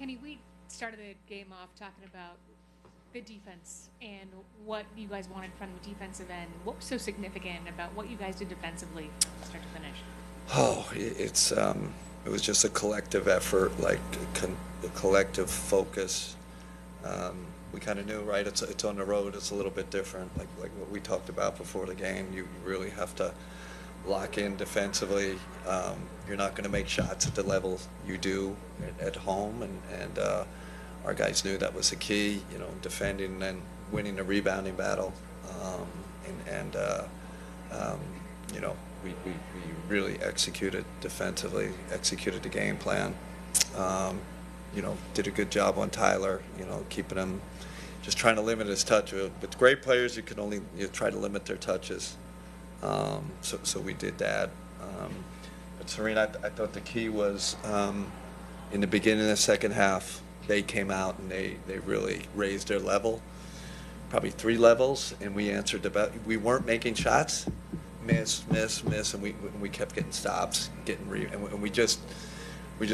Kenny, we started the game off talking about the defense and what you guys wanted from the defensive end. What was so significant about what you guys did defensively from start to finish? Oh, it was just a collective effort, like a collective focus. We kind of knew, right? It's on the road. It's a little bit different, like what we talked about before the game. You really have to lock in defensively. You're not going to make shots at the level you do at home, and our guys knew that was the key. Defending and winning the rebounding battle, we really executed defensively, executed the game plan. Did a good job on Tyler, keeping him, just trying to limit his touch. With great players, you can only try to limit their touches. So we did that. But Serena, I thought the key was in the beginning of the second half, they came out and they really raised their level, probably 3 levels, and we answered we weren't making shots, miss, and we kept getting stops, and we just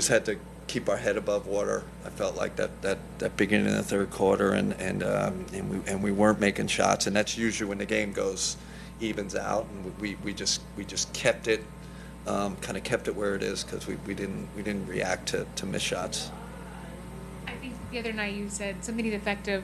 had to keep our head above water. I felt like that beginning of the third quarter, and we weren't making shots, and that's usually when the game evens out, and we just kept it, kind of kept it where it is, because we didn't react to missed shots. I think the other night you said something to the effect of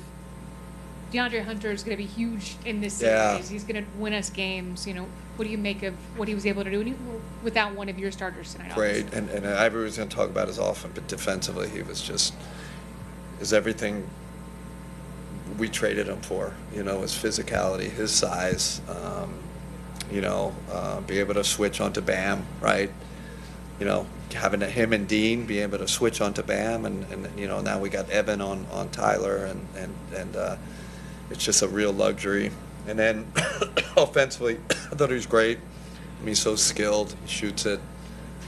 DeAndre Hunter is going to be huge in this series. Yeah. He's going to win us games. What do you make of what he was able to do without one of your starters tonight? Great, and Ivory was going to talk about his offense, but defensively he was is everything we traded him for. His physicality, his size, be able to switch onto Bam, right? Having him and Dean be able to switch onto Bam, and now we got Evan on Tyler, and it's just a real luxury. And then offensively, I thought he was great. He's so skilled. He shoots it. He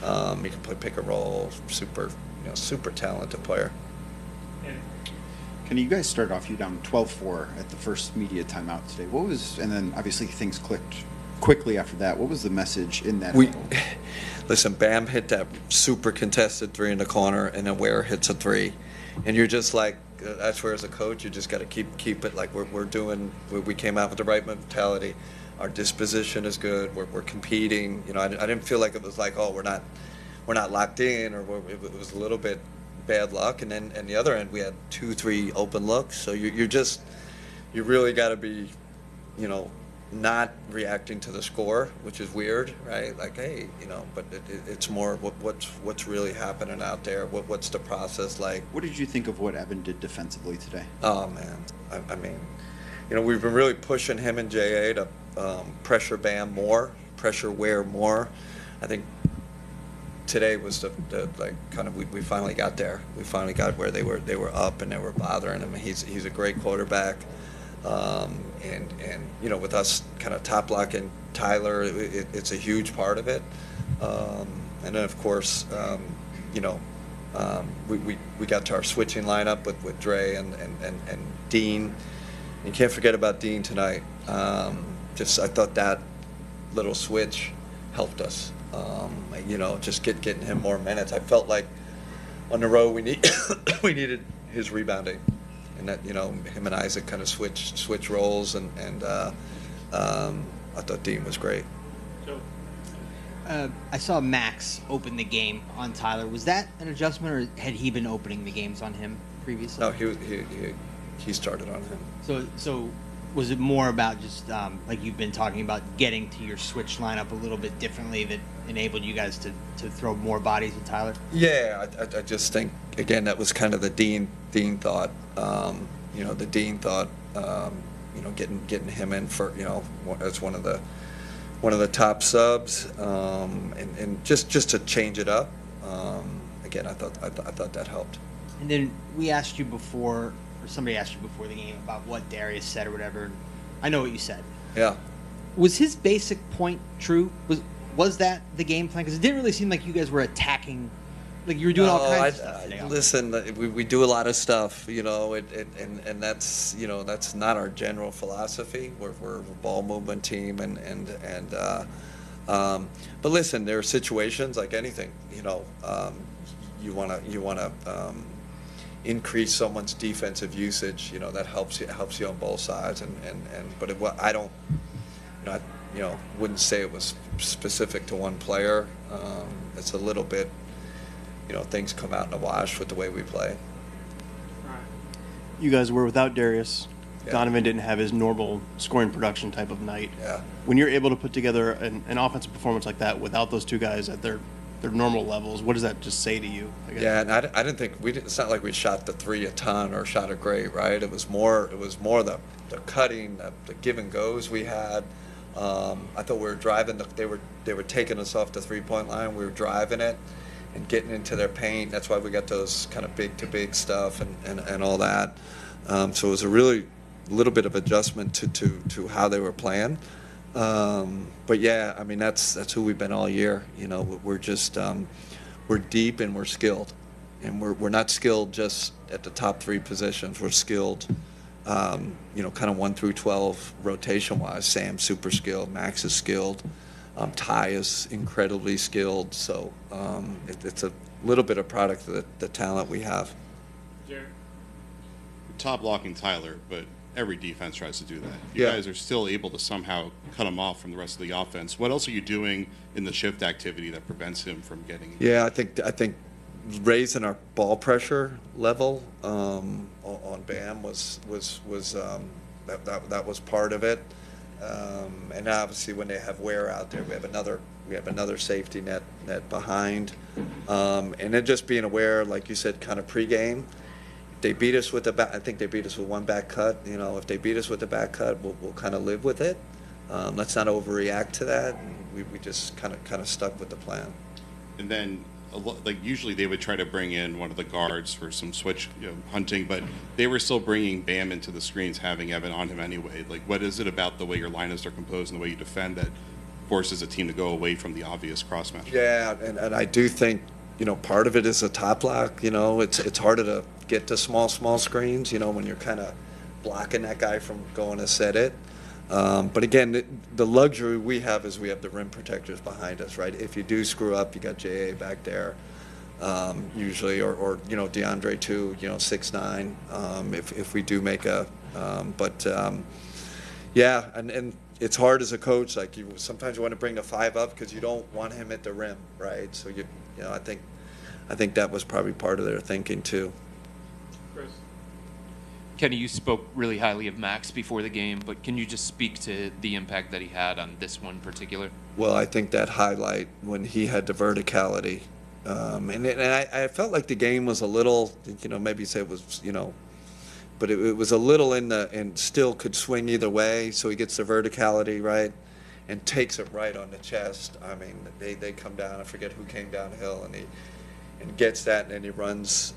can play pick and roll. Super talented player. Can you guys start off? You down 12-4 at the first media timeout today. And then obviously things clicked quickly after that. What was the message in that? Listen, Bam hit that super contested 3 in the corner, and then Ware hits a 3, and you're just like, that's where as a coach you just got to keep it like we're doing. We came out with the right mentality. Our disposition is good. We're competing. I didn't feel like it was like, oh, we're not locked in, or it was a little bit bad luck. And then on the other end we had 2-3 open looks. So you really got to be, not reacting to the score, which is weird, right? Like, hey, but it's more what's really happening out there. What's the process like? What did you think of what Evan did defensively today? Oh man, I mean, we've been really pushing him and JA to pressure Bam more, pressure Ware more. I think today was the like kind of we finally got there. We finally got where they were up and they were bothering him. He's a great quarterback. And with us kind of top locking Tyler, it's a huge part of it. And then of course, we got to our switching lineup with Dre and Dean. You can't forget about Dean tonight. I thought that little switch helped us. Just getting him more minutes. I felt like on the road we needed his rebounding. And that him and Isaac kind of switch roles, and I thought Dean was great. I saw Max open the game on Tyler. Was that an adjustment, or had he been opening the games on him previously? No, he started on him. So was it more about just like you've been talking about, getting to your switch lineup a little bit differently that enabled you guys to throw more bodies at Tyler? Yeah, I just think again that was kind of the Dean thought. The Dean thought, getting him in for as one of the top subs, and just to change it up. Again, I thought that helped. And then we asked you before, or somebody asked you before the game about what Darius said or whatever. I know what you said. Yeah. Was his basic point true? Was that the game plan? Because it didn't really seem like you guys were attacking. Like you were doing all kinds of stuff today. Listen, we do a lot of stuff, and that's not our general philosophy. We're a ball movement team, but listen, there are situations like anything, you wanna increase someone's defensive usage, that helps you on both sides. I don't, wouldn't say it was specific to one player. It's a little bit, things come out in the wash with the way we play. You guys were without Darius. Yeah. Donovan didn't have his normal scoring production type of night. Yeah. When you're able to put together an offensive performance like that without those two guys at their normal levels, what does that just say to you? I guess? Yeah, and I didn't think it's not like we shot the three a ton or shot it great, right? It was more the cutting, the give and goes we had. I thought we were driving. They were taking us off the 3-point line. We were driving it and getting into their paint. That's why we got those kind of big to big stuff and all that. So it was a really little bit of adjustment to how they were playing. But yeah, I mean that's who we've been all year. We're just we're deep and we're skilled, and we're not skilled just at the top 3 positions. We're skilled, kind of 1 through 12 rotation wise. Sam's super skilled, Max is skilled, Ty is incredibly skilled. So it's a little bit of product of the talent we have. Jared? Top blocking Tyler, but every defense tries to do that. You Yeah. guys are still able to somehow cut him off from the rest of the offense. What else are you doing in the shift activity that prevents him from getting? Yeah, I think raising our ball pressure level on Bam was that was part of it. And obviously when they have Ware out there, we have another safety net behind. And then just being aware, like you said, kind of pregame. They beat us with I think they beat us with one back cut. If they beat us with the back cut, we'll kind of live with it. Let's not overreact to that. We just kind of stuck with the plan. And then, usually they would try to bring in one of the guards for some switch hunting, but they were still bringing Bam into the screens, having Evan on him anyway. What is it about the way your lineups are composed and the way you defend that forces a team to go away from the obvious cross match? Yeah, and I do think part of it is a top lock. It's harder to get to small screens. When you're kind of blocking that guy from going to set it. But again, the luxury we have is we have the rim protectors behind us, right? If you do screw up, you got JA back there, usually, or DeAndre too, 6'9", if we do make a, yeah, and it's hard as a coach. Sometimes you want to bring the 5 up because you don't want him at the rim, right? So I think that was probably part of their thinking too. Chris? Kenny, you spoke really highly of Max before the game, but can you just speak to the impact that he had on this one in particular? Well, I think that highlight when he had the verticality, and I felt like the game was a little, maybe say it was, but it was a little and still could swing either way. So he gets the verticality right, and takes it right on the chest. I mean, they come down. I forget who came downhill, and he gets that, and then he runs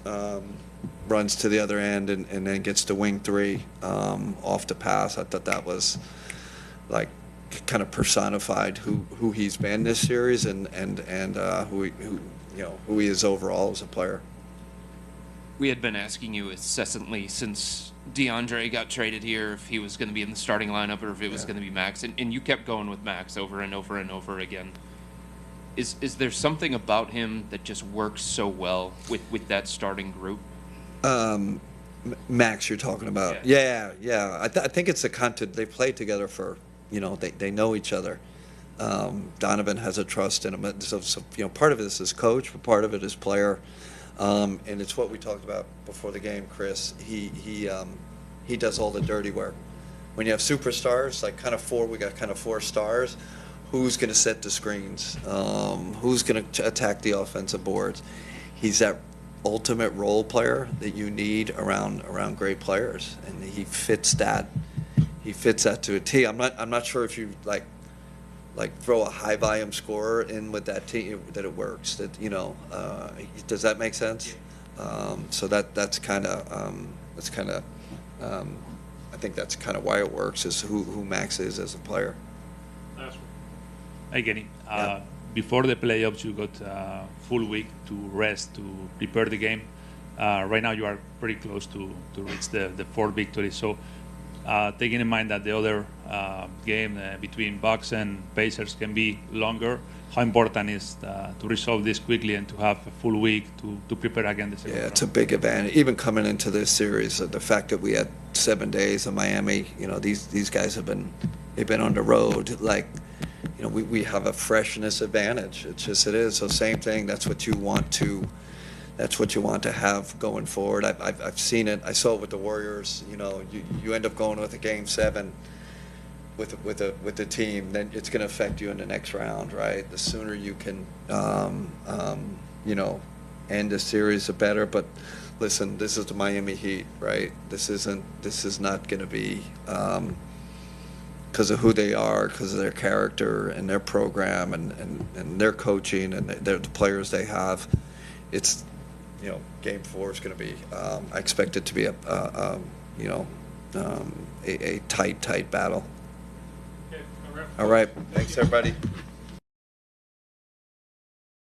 to the other end, and then gets the wing 3 off the pass. I thought that was kind of personified who he's been this series and who he is overall as a player. We had been asking you incessantly since DeAndre got traded here if he was going to be in the starting lineup or if it was going to be Max, and you kept going with Max over and over and over again. Is there something about him that just works so well with that starting group? Max, you're talking about? Yeah. I think it's the content. They played together for, they know each other. Donovan has a trust in him. So part of this is coach, but part of it is player. And it's what we talked about before the game, Chris. He does all the dirty work. When you have superstars, we got kind of 4 stars. Who's going to set the screens? Who's going to attack the offensive boards? He's that ultimate role player that you need around great players, and he fits that. He fits that to a T. I'm not sure if you throw a high volume scorer in with that team that it works. That does that make sense? So that's kind of I think that's kind of why it works, is who Max is as a player. Hi, Kenny. Yeah. Before the playoffs, you got a full week to rest, to prepare the game. Right now, you are pretty close to reach the 4th victory. So taking in mind that the other game between Bucks and Pacers can be longer, how important is to resolve this quickly and to have a full week to prepare again the second Yeah, round? it's a big advantage. Even coming into this series, the fact that we had 7 days in Miami, these guys they've been on the road. Like, we have a freshness advantage. It is. So same thing. That's what you want to have going forward. I've seen it. I saw it with the Warriors. You end up going with a game 7 with the team, then it's going to affect you in the next round, right? The sooner you can, end the series, the better. But listen, this is the Miami Heat, right? This is not going to be because of who they are, because of their character and their program and their coaching and the players they have. It's, game 4 is going to be. I expect it to be a tight battle. All right. Thanks, everybody.